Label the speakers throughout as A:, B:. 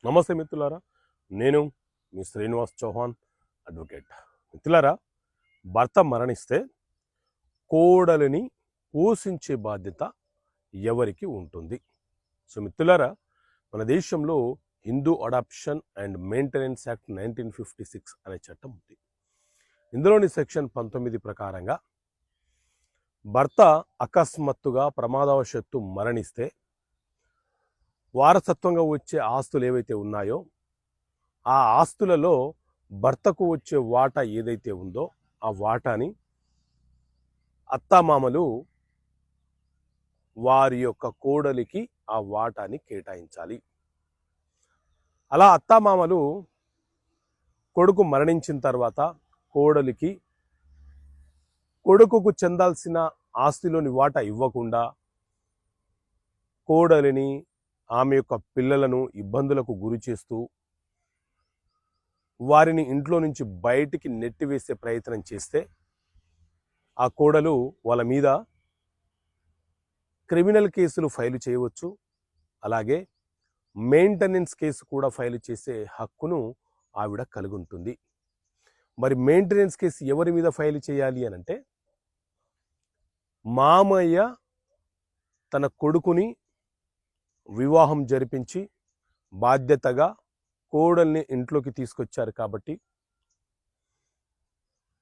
A: నమస్తే మిత్రులారా, నేను మీ శ్రీనివాస్ చౌహాన్ అడ్వకేట్. మిత్రులారా, భర్త మరణిస్తే కోడలిని పోషించే బాధ్యత ఎవరికి ఉంటుంది? సో మిత్రులారా, మన దేశంలో Hindu adoption and maintenance act 1956 అనే చట్టం ఉంది. ఇందులోని సెక్షన్ 19 ప్రకారంగా భర్త అకస్మాత్తుగా ప్రమాదవశాత్తు మరణిస్తే వారసత్వంగా వచ్చే ఆస్తులు ఏవైతే ఉన్నాయో ఆ ఆస్తులలో భర్తకు వచ్చే వాటా ఏదైతే ఉందో ఆ వాటాని అత్తామామలు వారి యొక్క కోడలికి ఆ వాటాని కేటాయించాలి. అలా అత్తామామలు కొడుకు మరణించిన తర్వాత కోడలికి కొడుకుకు చెందాల్సిన ఆస్తిలోని వాటా ఇవ్వకుండా కోడలిని ఆమె యొక్క పిల్లలను ఇబ్బందులకు గురి చేస్తూ వారిని ఇంట్లో నుంచి బయటికి నెట్టివేసే ప్రయత్నం చేస్తే ఆ కోడలు వాళ్ళ మీద క్రిమినల్ కేసులు ఫైలు చేయవచ్చు. అలాగే మెయింటెనెన్స్ కేసు కూడా ఫైలు చేసే హక్కును ఆవిడ కలిగి ఉంటుంది. మరి మెయింటెనెన్స్ కేసు ఎవరి మీద ఫైలు చేయాలి అనంటే, మామయ్య తన కొడుకుని వివాహం జరిపించి బాధ్యతగా కోడల్ని ఇంట్లోకి తీసుకొచ్చారు కాబట్టి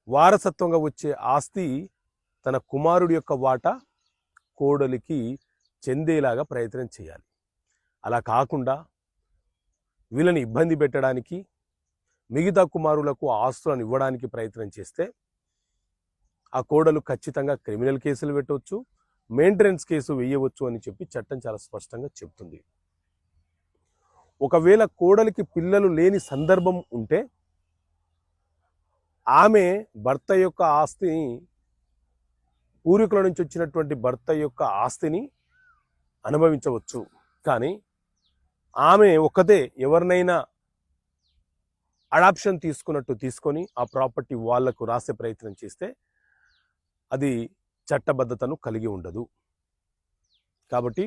A: వారసత్వంగా వచ్చే ఆస్తి తన కుమారుడి యొక్క వాటా కోడలికి చెందేలాగా ప్రయత్నం చేయాలి. అలా కాకుండా వీళ్ళని ఇబ్బంది పెట్టడానికి, మిగతా కుమారులకు ఆస్తులను ఇవ్వడానికి ప్రయత్నం చేస్తే ఆ కోడలు ఖచ్చితంగా క్రిమినల్ కేసులు పెట్టవచ్చు, మెయింటెనెన్స్ కేసు వేయవచ్చు అని చెప్పి చట్టం చాలా స్పష్టంగా చెప్తుంది. ఒకవేళ కోడలికి పిల్లలు లేని సందర్భం ఉంటే ఆమె భర్త యొక్క ఆస్తిని, పూర్వీకుల నుంచి వచ్చినటువంటి భర్త యొక్క ఆస్తిని అనుభవించవచ్చు. కానీ ఆమె ఒకదే ఎవరినైనా అడాప్షన్ తీసుకున్నట్టు తీసుకొని ఆ ప్రాపర్టీ వాళ్లకు రాసే ప్రయత్నం చేస్తే అది చట్టబద్ధతను కలిగి ఉండదు. కాబట్టి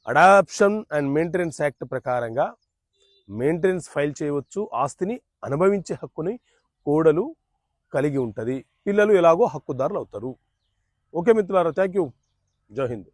A: అడాప్షన్ అండ్ మెయింటెనెన్స్ యాక్ట్ ప్రకారంగా మెయింటెనెన్స్ ఫైల్ చేయవచ్చు, ఆస్తిని అనుభవించే హక్కుని కోడలు కలిగి ఉంటుంది, పిల్లలు ఎలాగో హక్కుదారులు అవుతారు. ఓకే మిత్రులారా, థ్యాంక్ యూ. జై హింద్.